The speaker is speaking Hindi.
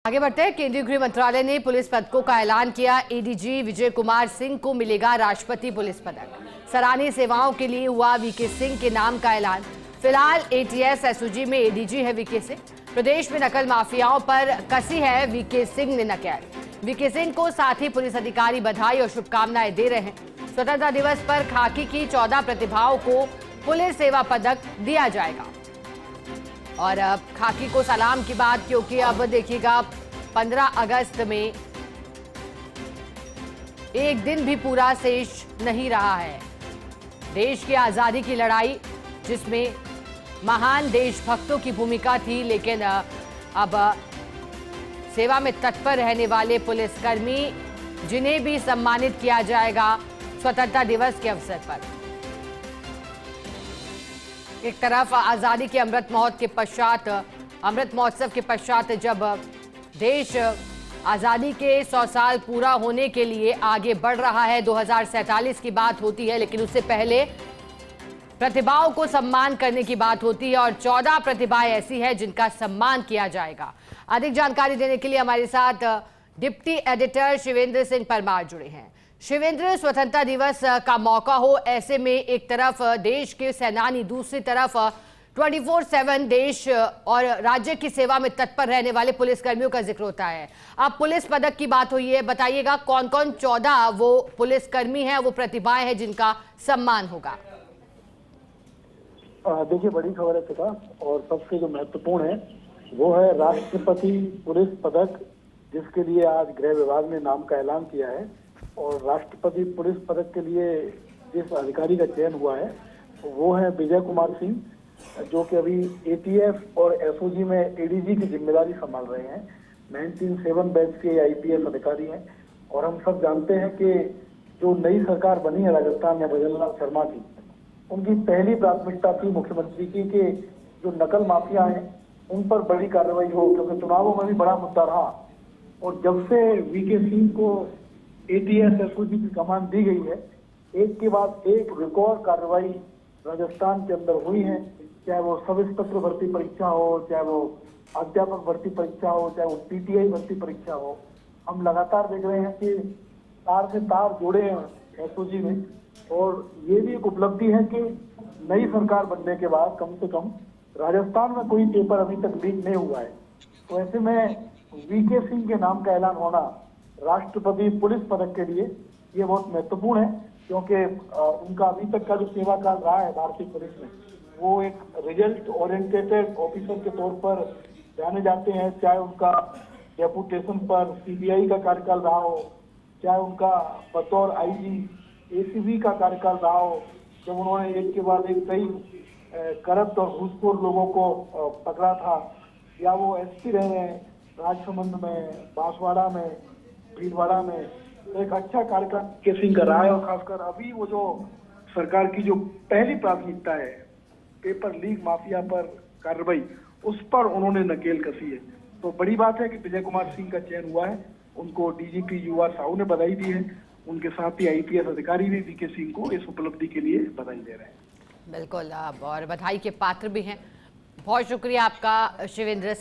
आगे बढ़ते हैं। केंद्रीय गृह मंत्रालय ने पुलिस पदकों का ऐलान किया। एडीजी विजय कुमार सिंह को मिलेगा राष्ट्रपति पुलिस पदक। सराहनीय सेवाओं के लिए हुआ वीके सिंह के नाम का ऐलान। फिलहाल एटीएस एसओजी में एडीजी है वीके सिंह। प्रदेश में नकल माफियाओं पर कसी है वीके सिंह ने नकेल। वीके सिंह को साथी पुलिस अधिकारी बधाई और शुभकामनाएं दे रहे हैं। स्वतंत्रता दिवस पर खाकी की 14 प्रतिभाओं को पुलिस सेवा पदक दिया जाएगा। और अब खाकी को सलाम की बात, क्योंकि अब देखिएगा 15 अगस्त में एक दिन भी पूरा शेष नहीं रहा है। देश की आज़ादी की लड़ाई जिसमें महान देशभक्तों की भूमिका थी, लेकिन अब सेवा में तत्पर रहने वाले पुलिसकर्मी जिन्हें भी सम्मानित किया जाएगा स्वतंत्रता दिवस के अवसर पर। एक तरफ आजादी के अमृत महोत्सव के पश्चात जब देश आजादी के 100 साल पूरा होने के लिए आगे बढ़ रहा है, 2047 की बात होती है, लेकिन उससे पहले प्रतिभाओं को सम्मान करने की बात होती है और 14 प्रतिभाएं ऐसी हैं जिनका सम्मान किया जाएगा। अधिक जानकारी देने के लिए हमारे साथ डिप्टी एडिटर शिवेंद्र सिंह परमार जुड़े हैं। शिवेंद्र, स्वतंत्रता दिवस का मौका हो, ऐसे में एक तरफ देश के सेनानी, दूसरी तरफ 24/7 देश और राज्य की सेवा में तत्पर रहने वाले पुलिसकर्मियों का जिक्र होता है। अब पुलिस पदक की बात हुई है, बताइएगा कौन कौन 14 वो पुलिसकर्मी हैं, वो प्रतिभाएं हैं जिनका सम्मान होगा। देखिए, बड़ी खबर है पिता, और सबसे जो महत्वपूर्ण है वो है राष्ट्रपति पुलिस पदक, जिसके लिए आज गृह विभाग ने नाम का ऐलान किया है। और राष्ट्रपति पुलिस पदक के लिए जिस अधिकारी का चयन हुआ है वो है विजय कुमार सिंह, जो कि अभी एटीएफ और एसओजी में एडीजी की जिम्मेदारी संभाल रहे हैं। 1997 बैच के आईपीएस अधिकारी हैं। और हम सब जानते हैं कि जो नई सरकार बनी है राजस्थान में भजनलाल शर्मा की, उनकी पहली प्राथमिकता थी मुख्यमंत्री की कि जो नकल माफिया हैं उन पर बड़ी कार्रवाई हो, क्योंकि चुनावों में भी बड़ा मुद्दा रहा। और जब से वीके सिंह को एटीएस एसओजी की कमान दी गई है, एक के बाद एक रिकॉर्ड कार्रवाई राजस्थान के अंदर हुई है। चाहे वो सब इंस्पेक्टर भर्ती परीक्षा हो, चाहे वो अध्यापक भर्ती परीक्षा हो, चाहे वो पीटीआई भर्ती परीक्षा हो, हम लगातार देख रहे हैं कि तार से तार जुड़े हैं एसओजी में। और ये भी एक उपलब्धि है कि नई सरकार बनने के बाद कम से कम राजस्थान में कोई पेपर अभी तक लीक नहीं हुआ है। तो ऐसे में वीके सिंह के नाम का ऐलान होना राष्ट्रपति पुलिस पदक के लिए ये बहुत महत्वपूर्ण है, क्योंकि उनका अभी तक का जो सेवा काल रहा है भारतीय पुलिस में, वो एक रिजल्ट ओरिएंटेटेड ऑफिसर के तौर पर जाने जाते हैं। चाहे उनका डेपुटेशन पर सीबीआई का कार्यकाल रहा हो, चाहे उनका बतौर आईजी एसीबी का कार्यकाल रहा हो, जब उन्होंने एक के बाद एक कई करप्ट और घूसखोर लोगों को पकड़ा था, या वो एसपी रहे हैं राजसमंद में, बांसवाड़ा में, भीलवाड़ा में। तो एक अच्छा कार्यकाल के सिंह का रहा है। और खासकर अभी वो जो सरकार की जो पहली प्राथमिकता है पेपर लीक माफिया पर कार्रवाई, उस पर उन्होंने नकेल कसी है। तो बड़ी बात है कि विजय कुमार सिंह का चयन हुआ है। उनको डीजीपी युवा साहू ने बधाई दी है। उनके साथ ही आईपीएस अधिकारी भी वीके सिंह को इस उपलब्धि के लिए बधाई दे रहे हैं। बिल्कुल, और बधाई के पात्र भी हैं। बहुत शुक्रिया आपका शिवेंद्र।